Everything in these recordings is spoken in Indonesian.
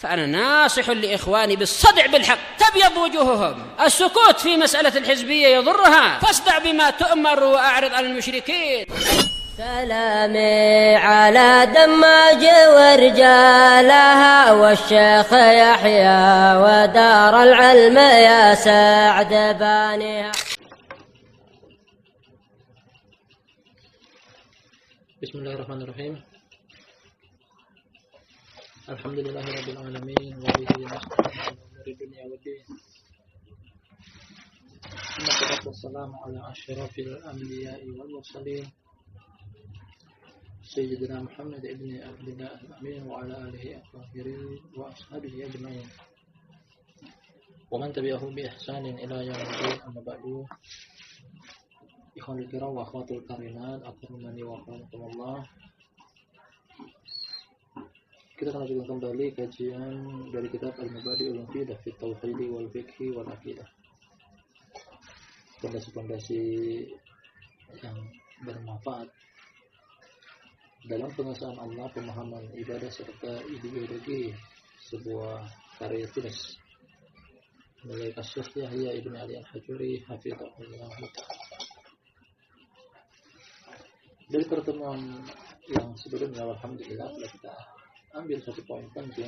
فأنا ناصح لإخواني بالصدع بالحق تبيض وجوههم. السكوت في مسألة الحزبية يضرها، فاصدع بما تؤمر وأعرض عن المشركين. سلامي على دماج ورجالها والشيخ يحيى ودار العلم يا سعد بانيها. بسم الله الرحمن الرحيم. الحمد لله رب العالمين وبه نستعين على امور الدنيا والدين. ثم الصلاة والسلام على أشرف الأنبياء والمرسلين سيدنا محمد بن عبد الله الأمين وعلى آله الطاهرين وأصحابه أجمعين ومن تبعهم بإحسان إلى يوم الدين. أما بعد، ikhwanul kiram wa akhwatul karimat, akromani wa akramakumullah. Kita akan lanjutkan kembali kajian dari kitab Al-Mubadi'ul Mufidah fi Tauhid wal Fiqh wal Aqidah. Pondasi-pondasi yang bermanfaat dalam pengesahan Allah, pemahaman ibadah serta ideologi sebuah karya tulis mulai Syekh Yahya Ibn Ali Al-Hajuri hafizahullah ta'ala. Dari pertemuan yang sebelumnya, alhamdulillah, telah kita ambil satu poin penting,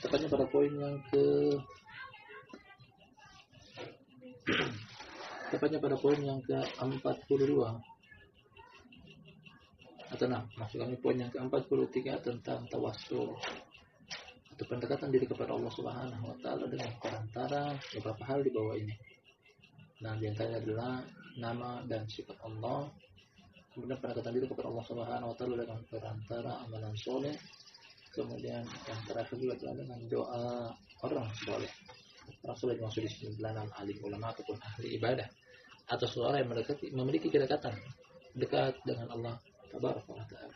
tepatnya pada poin yang ke-42 atau maksud kami poin yang ke-43 tentang tawassul atau pendekatan diri kepada Allah Subhanahu wa taala dengan perantara beberapa hal di bawah ini. Nah, di antaranya adalah nama dan sifat Allah. Kemudian pendekatan diri kepada Allah Subhanahu wa taala dengan perantara amalan soleh. Kemudian yang terakhir juga adalah dengan doa orang soleh. Orang soleh dimaksud di sini adalah alim ulama ataupun ahli ibadah atau seorang yang memiliki kedekatan dekat dengan Allah Tabaraka wa taala.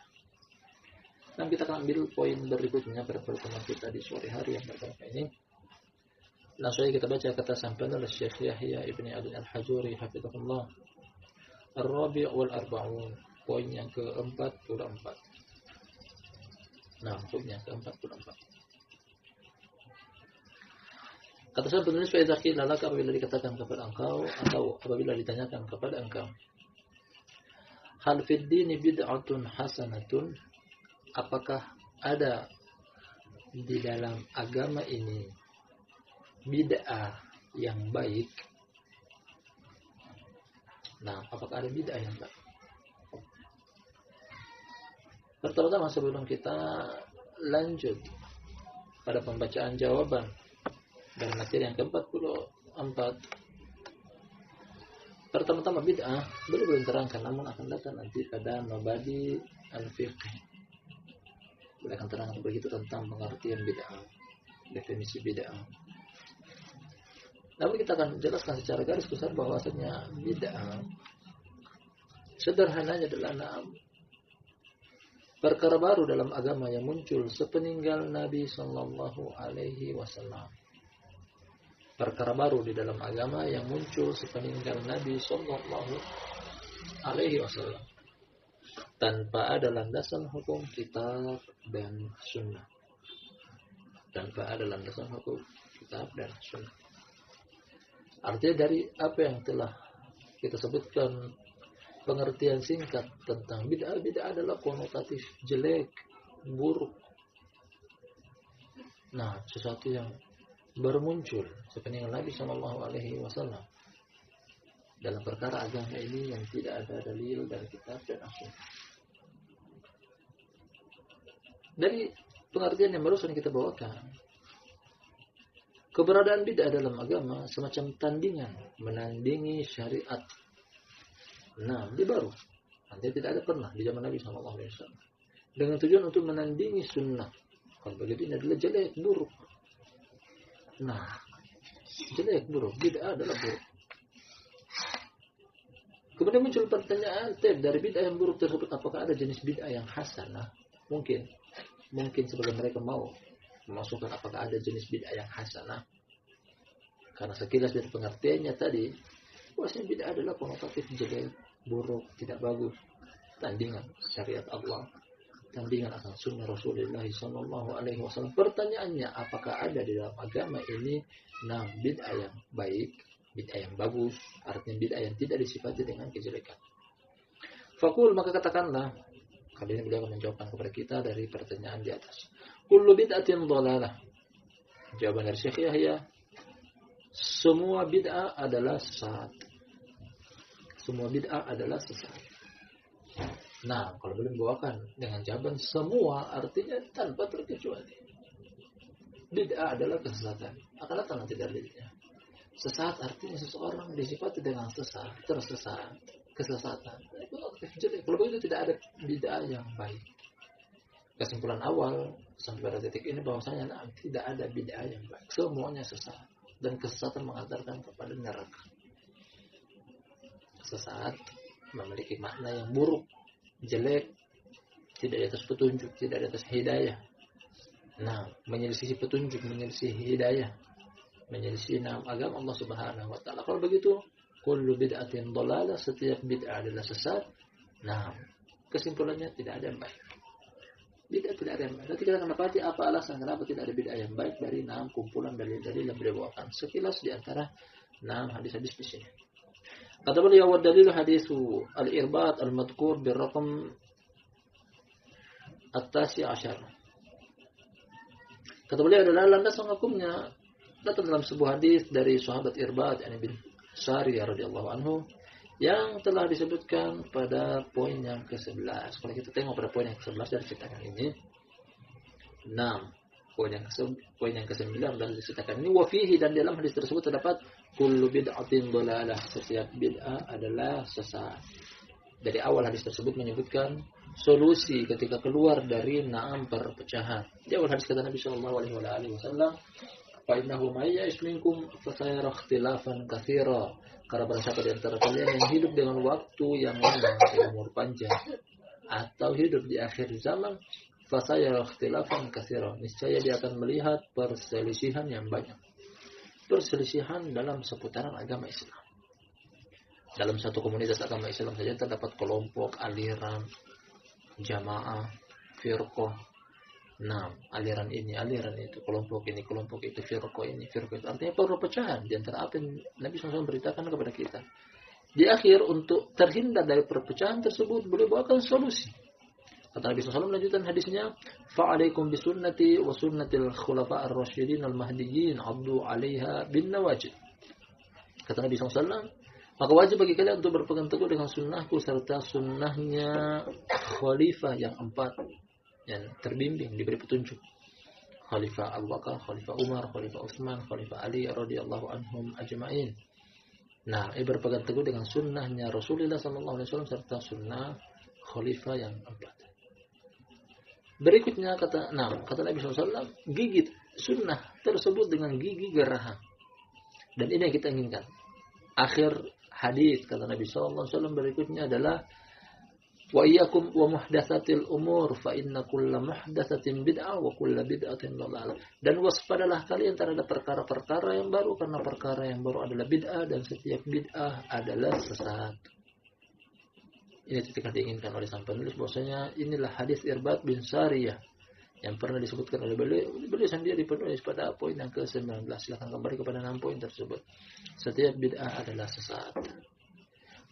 Dan kita akan ambil poin berikutnya pada pertemuan kita di sore hari yang berbahagia ini. Langsung saja kita baca kata sampaian oleh Syekh Yahya Ibn Ali Al-Hajuri hafizahullah. Ar-Rabi' wal Arba'un, poin yang ke-44. Nah, poinnya ke-44. Kata saya penulis, fa idza qila laka, apabila dikatakan kepada engkau atau apabila ditanyakan kepada engkau, hal fid dini bid'atun hasanatun, apakah ada di dalam agama ini bid'ah yang baik? Nah, apakah ada bid'ah yang baik? Pertama-tama sebelum kita lanjut pada pembacaan jawaban dan materi yang ke-44, pertama-tama bid'ah belum terangkan, namun akan datang nanti pada Mabadi al-Fiqh. Boleh akan terangkan begitu tentang pengertian bid'ah, definisi bid'ah. Namun kita akan jelaskan secara garis besar bahwasanya bid'ah sederhananya adalah perkara baru dalam agama yang muncul sepeninggal Nabi sallallahu alaihi wasallam. Perkara baru di dalam agama yang muncul sepeninggal Nabi sallallahu alaihi wasallam tanpa ada landasan hukum kitab dan sunnah. Tanpa ada landasan hukum kitab dan sunnah. Artinya dari apa yang telah kita sebutkan pengertian singkat tentang bid'ah, bid'ah adalah konotatif jelek, buruk. Nah, sesuatu yang baru muncul sepeninggal Nabi sallallahu alaihi wasallam dalam perkara agama ini yang tidak ada dalil dari kitab dan sunnah. Dari pengertian yang barusan kita bawakan, keberadaan bid'ah dalam agama semacam tandingan menandingi syariat. Nah, dia baru. Nanti tidak ada pernah di zaman Nabi sallallahu alaihi wasallam. Dengan tujuan untuk menandingi sunnah. Kalau begitu ini adalah jelek, buruk. Nah, jelek, buruk, bid'ah adalah buruk. Kemudian muncul pertanyaan, dari bid'ah yang buruk tersebut apakah ada jenis bid'ah yang hasanah? Mungkin sebagian mereka mau memasukkan apakah ada jenis bid'ah yang hasanah. Karena sekilas dari pengertiannya tadi, bahwasanya bid'ah adalah konotatif jelek, buruk, tidak bagus, tandingan syariat Allah, bertandingan akan sunnah Rasulullah sallallahu alaihi wasallam. Pertanyaannya, apakah ada di dalam agama ini bid'ah yang baik, bid'ah yang bagus, artinya bid'ah yang tidak disifati dengan kejelekan. Faqul, maka katakanlah, kali ini beliau akan menjawabkan kepada kita dari pertanyaan di atas. Kullu bid'atin dhalalah. Jawaban dari Syekh Yahya, semua bid'ah adalah sesat. Semua bid'ah adalah sesat. Nah, kalau belum bawakan dengan jawaban semua, artinya tanpa terkecuali. Bid'ah adalah kesesatan. Akan datang nanti dalilnya. Sesat artinya seseorang disifati dengan sesat, tersesat, kesesatan. Kalau begitu tidak ada bid'ah yang baik. Kesimpulan awal sampai pada titik ini bahwasanya tidak ada bid'ah yang baik. Semuanya sesat dan kesesatan mengantarkan kepada neraka. Sesat memiliki makna yang buruk, jelek, tidak di atas petunjuk, tidak di atas hidayah. Menyelisih petunjuk, menyelisihi hidayah, menyelisihi agama Allah Subhanahu wa taala. Kalau begitu, kullu bid'atin dhalalah, setiap bid'ah adalah sesat. Kesimpulannya tidak ada yang baik. Bid'ah tidak ada yang baik. Nanti kita akan dapati apa alasan kenapa tidak ada bid'ah yang baik dari kumpulan dalil-dalil yang beliau bawakan. Sekilas di antara hadis-hadis di sini. Kata beliau, wa dalilu hadisu al-irbat al-madhkur birraqam at-tasi' asyar. Kata beliau adalah landasan hukumnya datang dalam sebuah hadis dari sahabat Irbad bin Sariyah radhiyallahu anhu yang telah disebutkan pada poin yang ke-11. Kalau kita tengok pada poin yang ke-11 dari cetakan ini, poin yang ke-9 dari cetakan ini, wa fihi, dan dalam hadis tersebut terdapat kullu bid'atin dhalalah, setiap bid'ah adalah sesat. Dari awal hadis tersebut menyebutkan solusi ketika keluar dari perpecahan. Di awal hadis kata Nabi sallallahu alaihi wasallam, fa innahu may ya'ish minkum fa sayara ikhtilafan katsira. Karena barang siapa di antara kalian yang hidup dengan waktu yang lama, umur panjang, atau hidup di akhir zaman, fa sayara ikhtilafan katsira, niscaya dia akan melihat perselisihan yang banyak. Perselisihan dalam seputaran agama Islam. Dalam satu komunitas agama Islam saja terdapat kelompok, aliran, jamaah, firqah. Aliran ini, aliran itu, kelompok ini, kelompok itu, firqah ini, firqah itu. Artinya perpecahan di antara apa yang Nabi SAW beritakan kepada kita. Di akhir, untuk terhindar dari perpecahan tersebut, boleh bawakan solusi. Kata Nabi SAW melanjutkan hadisnya, fa'alaikum bisunnati wa sunnatil khulafa ar-rasyidin al-mahdiyyin abdu 'alaiha bin nawajid. Kata Nabi SAW, maka wajib bagi kalian untuk berpegang teguh dengan sunnahku serta sunnahnya khalifah yang 4 yang terbimbing, diberi petunjuk. Khalifah Abu Bakar, Khalifah Umar, Khalifah Utsman, Khalifah Ali radhiyallahu anhum ajma'in. Berpegang teguh dengan sunnahnya Rasulullah SAW serta sunnah khalifah yang 4. Berikutnya kata Nabi SAW, gigit sunnah tersebut dengan gigi geraham. Dan ini yang kita inginkan. Akhir hadis kata Nabi SAW berikutnya adalah, wa iyyakum wa muhdatsatil umur fa inna kulla muhdatsatin bid'ah wa kulla bid'atin dhalalah. Dan waspadalah kalian terhadap perkara-perkara yang baru, karena perkara yang baru adalah bid'ah dan setiap bid'ah adalah sesat. Ini titik yang diinginkan oleh sang penulis, bahwasanya inilah hadis Irbad bin Sariyah yang pernah disebutkan oleh beliau sendiri penulis pada poin yang ke-19. Silakan kembali kepada 6 poin tersebut. Setiap bid'ah adalah sesat.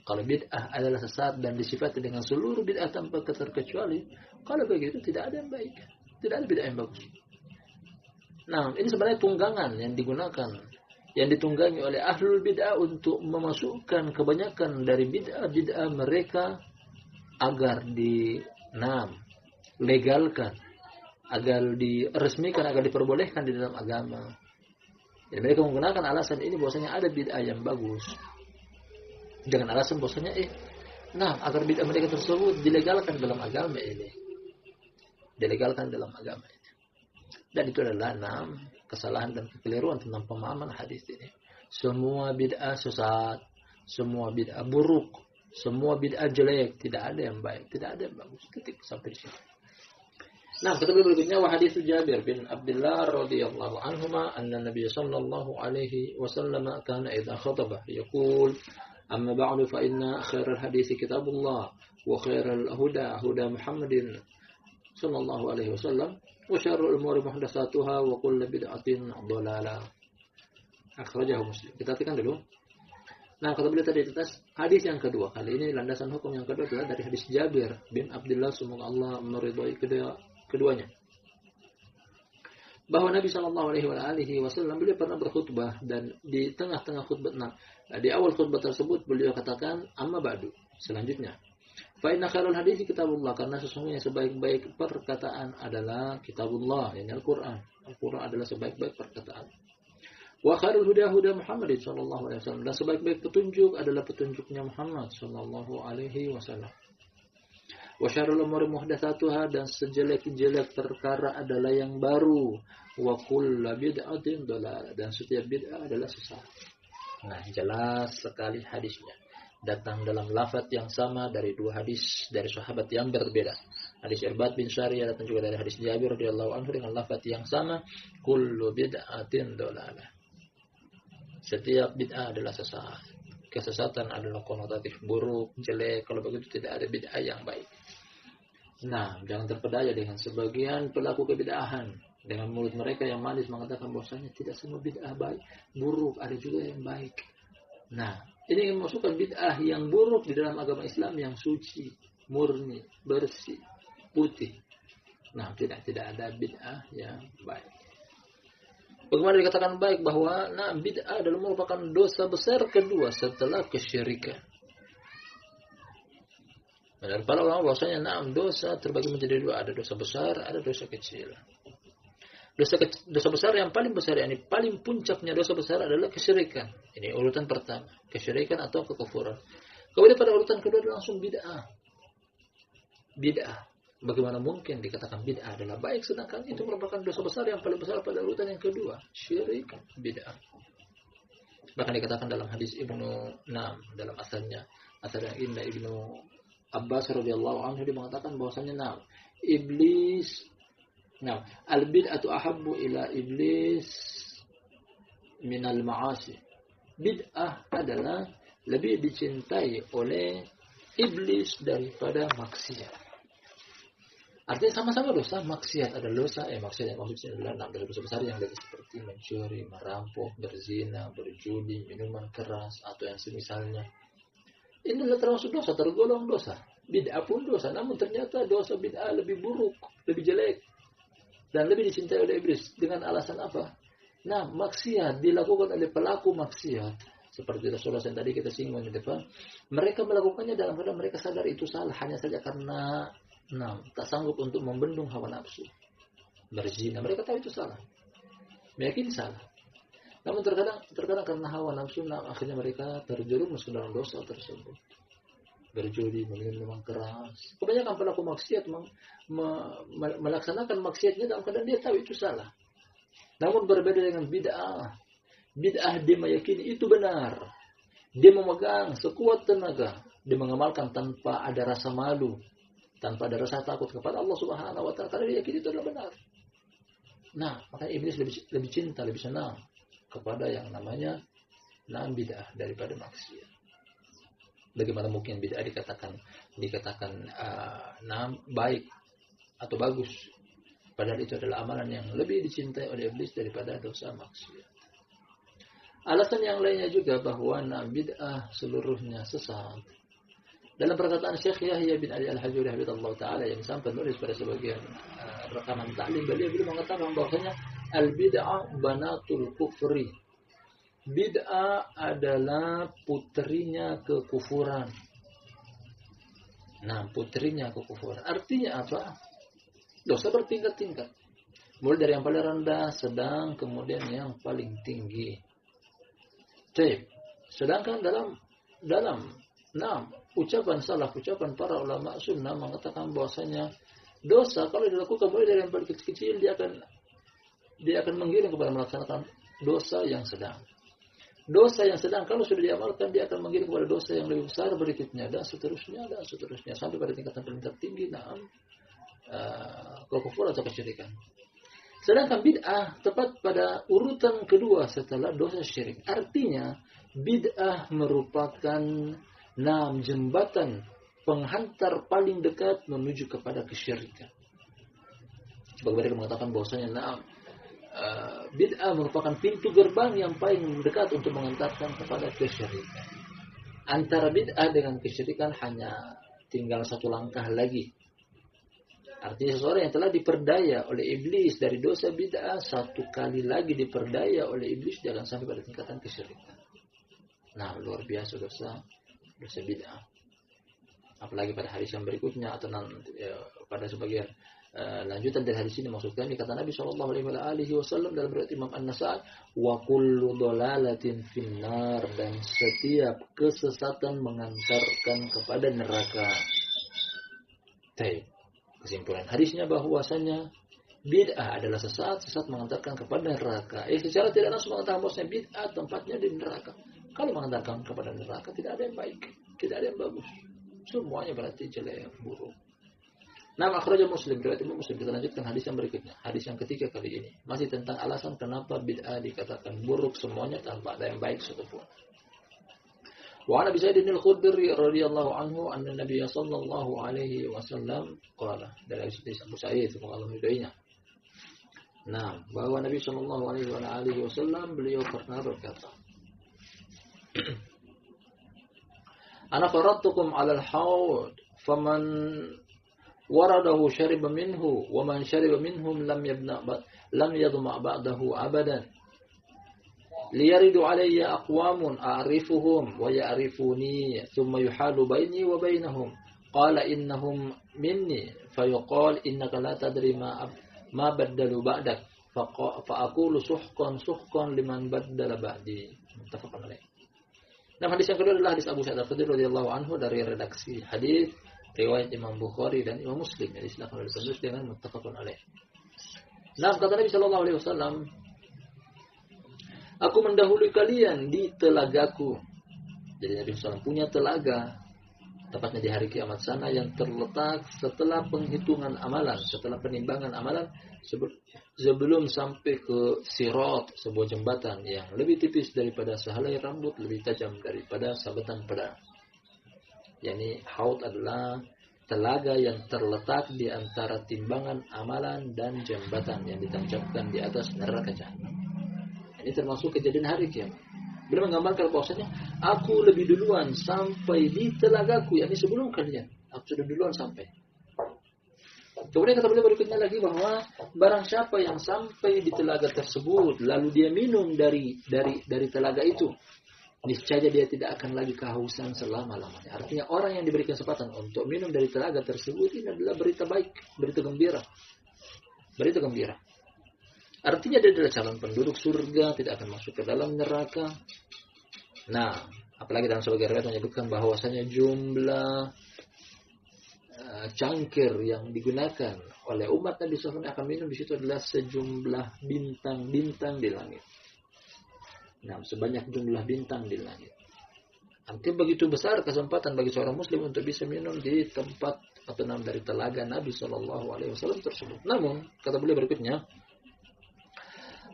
Kalau bid'ah adalah sesat dan disifati dengan seluruh bid'ah tanpa terkecuali, kalau begitu tidak ada yang baik, tidak ada bid'ah yang bagus. Ini sebenarnya tunggangan yang digunakan, yang ditunggangi oleh ahlul bid'ah untuk memasukkan kebanyakan dari bid'ah mereka agar legalkan, agar diresmikan, agar diperbolehkan di dalam agama. Jadi mereka menggunakan alasan ini bahwasanya ada bid'ah yang bagus, dengan alasan bahwasanya agar bid'ah mereka tersebut dilegalkan dalam agama ini, dilegalkan dalam agama ini. Dan itu adalah kesalahan dan kekeliruan tentang pemahaman hadis ini. Semua bid'ah sesat, semua bid'ah buruk, semua bid'ah jelek, tidak ada yang baik, tidak ada yang bagus. Titik sampai di sini. Kata berikutnya, wa hadits Jabir bin Abdullah radhiyallahu anhuma anna Nabiy sallallahu alaihi wasallam kana idza khataba yaqul amma ba'du fa inna khairal hadits kitabullah wa khairal huda huda Muhammadin sallallahu alaihi wasallam, wa syarrul umuri muhdatsatuha wa kullu bid'atin dhalalah. Akhrajahu Muslim. Kita artikan dulu. Nah, kata beliau tadi atas hadis yang kedua. Kali ini landasan hukum yang kedua adalah dari hadis Jabir bin Abdullah, semoga Allah meridhai keduanya. Bahwa Nabi sallallahu alaihi wasallam beliau pernah berkhutbah, dan di tengah-tengah khutbah, di awal khutbah tersebut beliau katakan, amma ba'du, selanjutnya, fa inna khairul hadits kitabullah, karena sesungguhnya sebaik-baik perkataan adalah kitabullah, yakni Al-Qur'an. Al-Qur'an adalah sebaik-baik perkataan. Wa khairul huda Muhammad sallallahu alaihi wasallam, dan sebaik-baik petunjuk adalah petunjuknya Muhammad sallallahu alaihi wasallam. Wa syarrul umuri muhdatsatuha, dan sejelek-jelek perkara adalah yang baru. Wa kullu bid'atin dhalalah, dan setiap bid'ah adalah sesat. Nah, jelas sekali hadisnya. Datang dalam lafaz yang sama dari dua hadis dari sahabat yang berbeda. Hadis Irbad bin Sariyah datang juga dari hadis Jabir radhiyallahu anhu dengan lafaz yang sama, kullu bid'atin dhalalah. Setiap bid'ah adalah sesat. Kesesatan adalah konotatif buruk, jelek. Kalau begitu tidak ada bid'ah yang baik. Nah, jangan terpedaya dengan sebagian pelaku kebid'ahan. Dengan mulut mereka yang manis mengatakan bahwasanya tidak semua bid'ah baik, buruk, ada juga yang baik. Nah, ini memasukkan bid'ah yang buruk di dalam agama Islam yang suci, murni, bersih, putih. Nah, tidak ada bid'ah yang baik. Bagaimana dikatakan baik bahwa bid'ah adalah merupakan dosa besar kedua setelah kesyirikan. Dan para ulama bahwasanya dosa terbagi menjadi dua, ada dosa besar, ada dosa kecil. Dosa besar yang paling besar, yakni paling puncaknya dosa besar adalah kesyirikan. Ini urutan pertama, kesyirikan atau kekufuran. Kemudian pada urutan kedua langsung bid'ah. Bid'ah. Bagaimana mungkin dikatakan bid'ah adalah baik, sedangkan itu merupakan dosa besar yang paling besar pada urutan yang kedua, syirik, bid'ah. Bahkan dikatakan dalam hadis dalam asal yang indah Ibnu Abbas radhiyallahu anhu, dia mengatakan bahwasanya iblis, al-bid'atu ahabbu ila iblis minal ma'asi. Bid'ah adalah lebih dicintai oleh iblis daripada maksiat. Artinya sama-sama dosa, maksiat adalah dosa, maksiat adalah dosa besar yang dari seperti mencuri, merampok, berzina, berjudi, minuman keras, atau yang semisalnya. Ini adalah termasuk dosa, tergolong dosa. Bid'ah pun dosa, namun ternyata dosa bid'ah lebih buruk, lebih jelek, dan lebih dicintai oleh iblis. Dengan alasan apa? Maksiat dilakukan oleh pelaku maksiat. Seperti Rasulullah yang tadi kita singgung di depan. Mereka melakukannya dalam keadaan mereka sadar itu salah, hanya saja karena tak sanggup untuk membendung hawa nafsu. Berzina, mereka tahu itu salah, meyakini salah. Namun terkadang karena hawa nafsu, akhirnya mereka terjerumus ke dalam dosa tersebut. Berjudi, meminum minuman keras. Kebanyakan pelaku maksiat melaksanakan maksiatnya dalam keadaan dia tahu itu salah. Namun berbeda dengan bid'ah. Bid'ah dia meyakini itu benar. Dia memegang sekuat tenaga. Dia mengamalkan tanpa ada rasa malu, tanpa ada rasa takut kepada Allah Subhanahu wa taala, karena dia yakin itu adalah benar. Makanya iblis lebih cinta, lebih senang kepada yang namanya bid'ah daripada maksiat. Bagaimana mungkin bid'ah dikatakan baik atau bagus, padahal itu adalah amalan yang lebih dicintai oleh iblis daripada dosa maksiat. Alasan yang lainnya juga bahwa bid'ah seluruhnya sesat. Dalam perkataan Syekh Yahya bin Ali Al-Hajuri hafizallahu taala yang disampaikan oleh pada sebagian rekaman ta'lim, beliau mengatakan bahwasanya al-bid'ah banatul kufri. Bid'ah adalah putrinya kekufuran. Putrinya kekufuran. Artinya apa? Dosa bertingkat-tingkat. Mulai dari yang paling rendah, sedang, kemudian yang paling tinggi. Sedangkan dalam ucapan para ulama sunnah mengatakan bahwasanya dosa kalau dilakukan mulai dari yang paling kecil, dia akan menggiring kepada melaksanakan dosa yang sedang. Dosa yang sedang kalau sudah diamalkan, dia akan menggiring kepada dosa yang lebih besar berikutnya, dan seterusnya sampai pada tingkatan paling tertinggi kekufuran atau kesyirikan. Sedangkan bid'ah tepat pada urutan kedua setelah dosa syirik. Artinya bid'ah merupakan jembatan penghantar paling dekat menuju kepada kesyirikan. Sebagian mereka mengatakan bahwasanya bid'ah merupakan pintu gerbang yang paling mendekat untuk mengantarkan kepada kesyirikan. Antara bid'ah dengan kesyirikan hanya tinggal satu langkah lagi. Artinya seseorang yang telah diperdaya oleh iblis dari dosa bid'ah, satu kali lagi diperdaya oleh iblis jangan sampai pada tingkatan kesyirikan. Nah, luar biasa dosa bid'ah. Apalagi pada hadis yang berikutnya atau pada sebagian lanjutan dari hadis ini, maksud kami kata Nabi SAW dalam riwayat Imam An-Nasa'i, wa kullu dhalalatin finnar, dan setiap kesesatan mengantarkan kepada neraka. Baik. Kesimpulan hadisnya bahwasanya bid'ah adalah sesat mengantarkan kepada neraka. Secara tidak langsung mengatakan bahwasanya bid'ah tempatnya di neraka. Kalau mengantarkan kepada neraka tidak ada yang baik, tidak ada yang bagus. Semuanya berarti jelek, buruk. Nah, akhrajah Muslim, riwayat Imam Muslim. Kita lanjutkan hadis yang berikutnya. Hadis yang ketiga kali ini masih tentang alasan kenapa bid'ah dikatakan buruk semuanya tanpa ada yang baik satupun. Wa Nabi Sa'id al-Khudri radhiyallahu anhu anna Nabi sallallahu alaihi wasallam qala, dari hadis Abu Sa'id semoga Allah meridainya. Nah, bahwa Nabi sallallahu alaihi wasallam beliau pernah berkata, Ana faradtukum 'alal haud faman waradahu syariba minhu wa man syariba minhum lam yadma ba'dahu abadan. Liyaridu alayya aqwamun a'rifuhum wa ya'rifuni thumma yuhalu baini wa bainahum qala innahum minni fayuqal innaka la tadri ma baddalu ba'dak fa aqulu suhqan liman baddala ba'di. Muttafaqun alaih. Nah, hadis yang kedua adalah hadis Abu Sa'id al-Khudri radhiyallahu anhu dari redaksi hadis riwayat Imam Bukhari dan Imam Muslim. Jadi silakan ditulis dengan muttafaqun alaih. Nah, kata Nabi sallallahu alaihi wasallam, aku mendahului kalian di telagaku. Jadi Nabi SAW punya telaga, tepatnya di hari kiamat sana, yang terletak setelah penghitungan amalan, setelah penimbangan amalan, sebelum sampai ke Sirat, sebuah jembatan yang lebih tipis daripada sehelai rambut, lebih tajam daripada sabetan pedang. Yani haud adalah telaga yang terletak di antara timbangan amalan dan jembatan yang ditancapkan di atas neraka jahanam. Ini termasuk kejadian hari kiamat. Beliau menggambarkan bahwasanya aku lebih duluan sampai di telagaku, yakni sebelum kalian. Aku sudah duluan sampai. Kemudian kata beliau berikutnya lagi bahwa barang siapa yang sampai di telaga tersebut lalu dia minum dari telaga itu, niscaya dia tidak akan lagi kehausan selama-lamanya. Artinya orang yang diberi kesempatan untuk minum dari telaga tersebut ini adalah berita baik, berita gembira. Berita gembira. Artinya dia adalah calon penduduk surga, tidak akan masuk ke dalam neraka. Nah, apalagi dalam sebagian riwayat menyebutkan bahwasanya jumlah cangkir yang digunakan oleh umat Nabi SAW akan minum di situ adalah sejumlah bintang-bintang di langit. Nah, sebanyak jumlah bintang di langit. Artinya begitu besar kesempatan bagi seorang muslim untuk bisa minum di tempat atau dari telaga Nabi SAW tersebut. Namun, kata beliau berikutnya,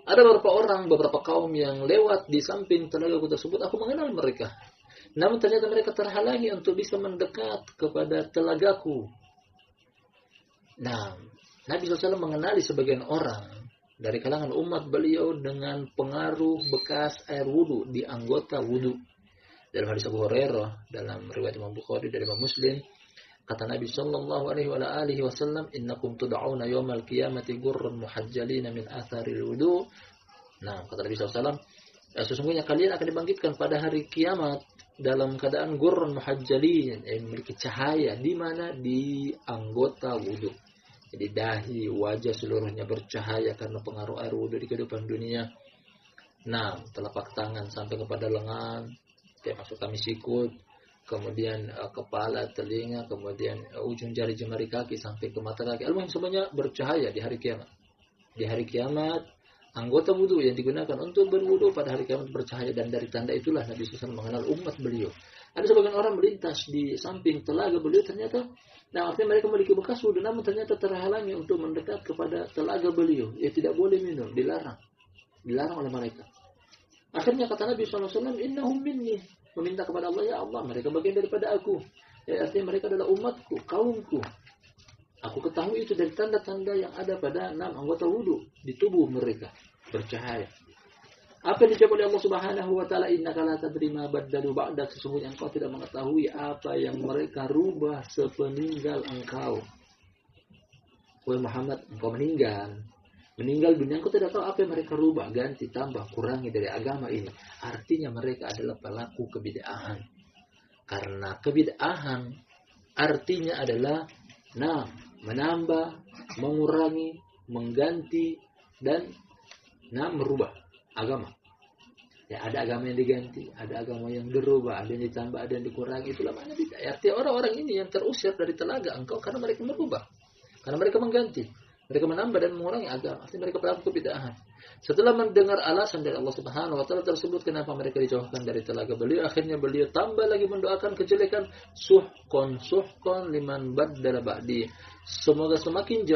ada beberapa kaum yang lewat di samping telagaku tersebut, aku mengenal mereka. Namun ternyata mereka terhalangi untuk bisa mendekat kepada telagaku. Nah, Nabi SAW mengenali sebagian orang dari kalangan umat beliau dengan pengaruh bekas air wudu di anggota wudu. Dalam hadis Abu Hurairah, dalam riwayat Imam Bukhari dari Imam Muslim, kata Nabi sallallahu alaihi wasallam, "Innakum tud'auna yaumal qiyamati ghurran muhajjalina min atharil wudu." Nah, kata Nabi SAW, sesungguhnya kalian akan dibangkitkan pada hari kiamat dalam keadaan ghurran muhajjalin, yang memiliki cahaya di mana di anggota wudu. Jadi dahi, wajah seluruhnya bercahaya karena pengaruh air wudu di kehidupan dunia. Nah, telapak tangan sampai kepada lengan, termasuk kami sikut, kemudian kepala, telinga, kemudian ujung jari jemari kaki sampai ke mata kaki. Al-muhim semuanya bercahaya di hari kiamat. Di hari kiamat, anggota wudu yang digunakan untuk berwudu pada hari kiamat bercahaya, dan dari tanda itulah Nabi SAW mengenal umat beliau. Ada sebagian orang melintas di samping telaga beliau, ternyata, nah artinya mereka memiliki bekas wudu, namun ternyata terhalangi untuk mendekat kepada telaga beliau. Ya tidak boleh minum, dilarang oleh mereka. Akhirnya kata Nabi SAW, innahum minni, meminta kepada Allah, ya Allah, mereka bagian daripada aku. Ya, artinya mereka adalah umatku, kaumku. Aku ketahui itu dari tanda-tanda yang ada pada 6 anggota wudu di tubuh mereka, bercahaya. Apa yang dijawab oleh Allah Subhanahu wa taala, innaka la tadri ma baddalu ba'dak, sesungguhnya engkau tidak mengetahui apa yang mereka rubah sepeninggal engkau. Wahai Muhammad, engkau meninggal dunia, engkau tidak tahu apa yang mereka rubah, ganti, tambah, kurangi dari agama ini. Artinya mereka adalah pelaku kebid'ahan. Karena kebid'ahan artinya adalah menambah, mengurangi, mengganti, dan merubah agama. Ya, ada agama yang diganti, ada agama yang dirubah, ada yang ditambah, ada yang dikurangi. Itulah makna bid'ah. Artinya orang-orang ini yang terusir dari telaga engkau karena mereka merubah, karena mereka mengganti, mereka menambah dan mengurangi agama. Artinya mereka pelaku kebid'ahan. Setelah mendengar alasan dari Allah Subhanahu wa taala tersebut kenapa mereka dijauhkan dari telaga beliau, akhirnya beliau tambah lagi mendoakan kejelekan, suhqan liman baddala ba'di. Semoga semakin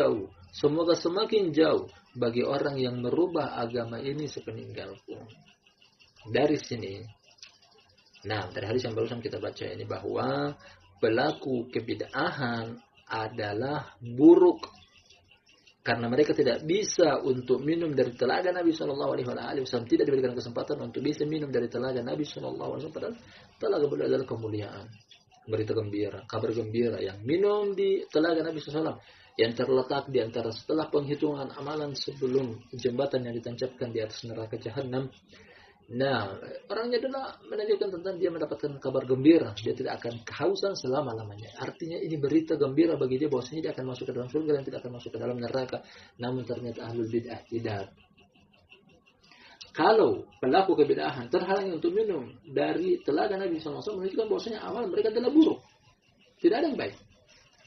jauh bagi orang yang merubah agama ini sepeninggalku. Dari sini, dari hadis yang barusan kita baca ini, bahwa pelaku kebid'ahan adalah buruk karena mereka tidak bisa untuk minum dari telaga Nabi Shallallahu Alaihi Wasallam, tidak diberikan kesempatan untuk bisa minum dari telaga Nabi Shallallahu Alaihi Wasallam. Padahal telaga beliau adalah kemuliaan, berita gembira, kabar gembira yang minum di telaga Nabi Shallallahu Alaihi Wasallam, yang terletak di antara setelah penghitungan amalan sebelum jembatan yang ditancapkan di atas neraka Jahannam. Orangnya adalah menunjukkan tentang dia mendapatkan kabar gembira, dia tidak akan kehausan selama-lamanya. Artinya ini berita gembira bagi dia bahwasanya dia akan masuk ke dalam surga dan tidak akan masuk ke dalam neraka. Namun ternyata ahlul bid'ah tidak. Kalau pelaku kebid'ahan terhalangi untuk minum dari telaga Nabi SAW, menunjukkan bahwasanya amal mereka adalah buruk, tidak ada yang baik.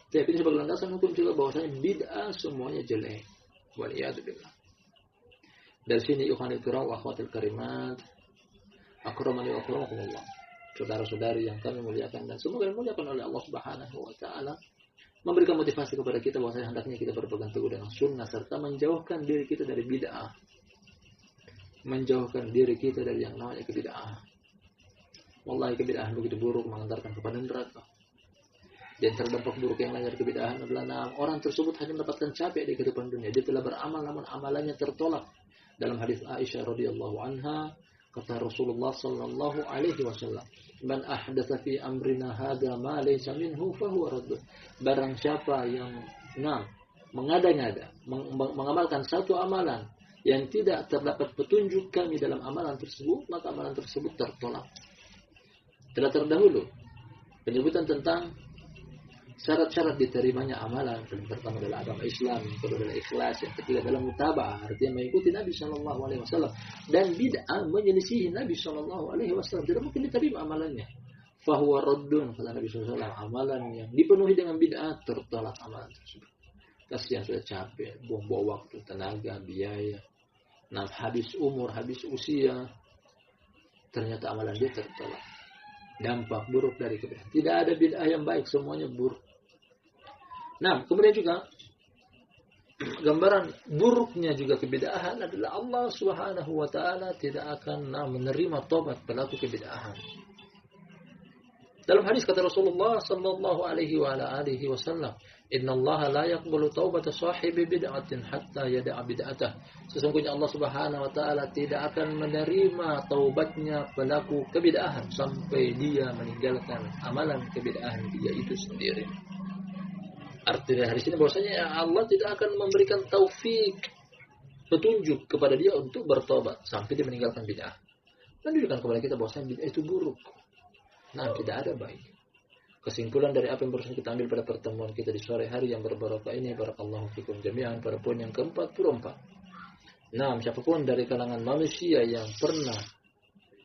Tapi ini sebagai landasan hukum juga bahwasanya bid'ah semuanya jelek. Waliyadzubillah. Dari sini ikhwanul kiram wa akhwatul karimat, akramani wa akramakumullah. Saudara-saudari yang kami muliakan dan semoga dimuliakan oleh Allah Subhanahu wa taala, memberikan motivasi kepada kita bahwa hendaknya kita berpegang teguh dengan sunnah serta menjauhkan diri kita dari bid'ah. Menjauhkan diri kita dari yang namanya kebid'ahan. Wallahi kebid'ahan begitu buruk, mengantarkan kepada neraka. Dan terdampak buruk yang lain dari kebid'ahan adalah orang tersebut hanya mendapatkan capek di kehidupan dunia. Dia telah beramal namun amalannya tertolak. Dalam hadis Aisyah radhiyallahu anha, kata Rasulullah sallallahu alaihi wasallam, "Man ahdatsa fi amrina hadza ma laysa minhu fa huwa radd." Barang siapa yang mengada-ngada, mengamalkan satu amalan yang tidak terdapat petunjuk kami dalam amalan tersebut, maka amalan tersebut tertolak. Telah terdahulu penyebutan tentang syarat-syarat diterimanya amalan. Yang pertama adalah agama Islam, yang kedua adalah ikhlas, yang ketiga adalah mutaba'ah, artinya mengikuti Nabi Shallallahu Alaihi Wasallam. Dan bid'ah menyelisihi Nabi Shallallahu Alaihi Wasallam, tidak mungkin diterima amalannya. Fahuwa raddun, kata Nabi Shallallahu Alaihi Wasallam, amalan yang dipenuhi dengan bid'ah tertolak amalan tersebut. Kasihan sudah capek, buang-buang waktu, tenaga, biaya, habis umur, habis usia, ternyata amalan dia tertolak. Dampak buruk dari kebid'ahan. Tidak ada bid'ah yang baik, semuanya buruk. Kemudian juga gambaran buruknya juga kebid'ahan adalah Allah Subhanahu wa taala tidak akan menerima tobat pelaku kebid'ahan. Dalam hadis kata Rasulullah sallallahu alaihi wasallam, "Innallaha la yaqbalu taubata sahibi bid'atin hatta yada'a bid'atah." Sesungguhnya Allah Subhanahu wa taala tidak akan menerima taubatnya pelaku kebid'ahan sampai dia meninggalkan amalan kebid'ahan dia itu sendiri. Artinya dari sini bahwasanya Allah tidak akan memberikan taufik, petunjuk kepada dia untuk bertobat sampai dia meninggalkan bid'ah. Menunjukkan kepada kita bahwasanya bid'ah itu buruk. Tidak ada baik. Kesimpulan dari apa yang baru kita ambil pada pertemuan kita di sore hari yang berbarakah ini, barakallahu fikum jami'an, pada poin yang ke-44. Siapapun dari kalangan manusia yang pernah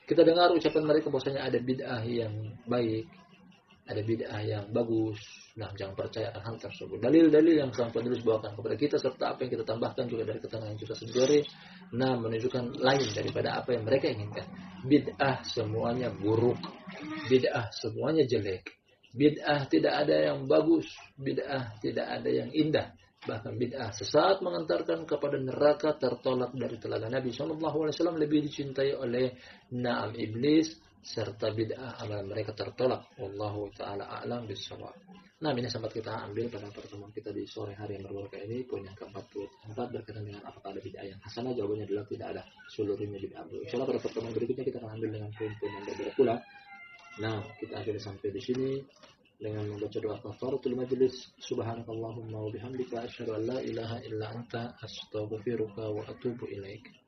kita dengar ucapan mereka bahwasanya ada bid'ah yang baik, ada bid'ah yang bagus, jangan percaya akan hal tersebut. Dalil-dalil yang sang penulis bawakan kepada kita serta apa yang kita tambahkan juga dari keterangan kita sendiri, menunjukkan lain daripada apa yang mereka inginkan. Bid'ah semuanya buruk, bid'ah semuanya jelek, bid'ah tidak ada yang bagus, bid'ah tidak ada yang indah. Bahkan bid'ah sesat mengantarkan kepada neraka, tertolak dari telaga Nabi SAW, lebih dicintai oleh iblis serta bid'ah amalan mereka tertolak. Wallahu taala a'lam bissawab. Nah, ini sempat kita ambil pada pertemuan kita di sore hari yang berbarokah ini, poin yang ke-44 berkaitan dengan apakah ada bid'ah yang hasanah. Jawabannya adalah tidak ada. Seluruhnya bid'ah. Insyaallah pada pertemuan berikutnya kita akan ambil dengan poin-poin yang berbeda pula. Nah, kita akhiri sampai di sini dengan membaca doa kafaratul majelis. Subhanakallahumma wa bihamdika asyhadu an la ilaha illa anta astaghfiruka wa atubu ilaik.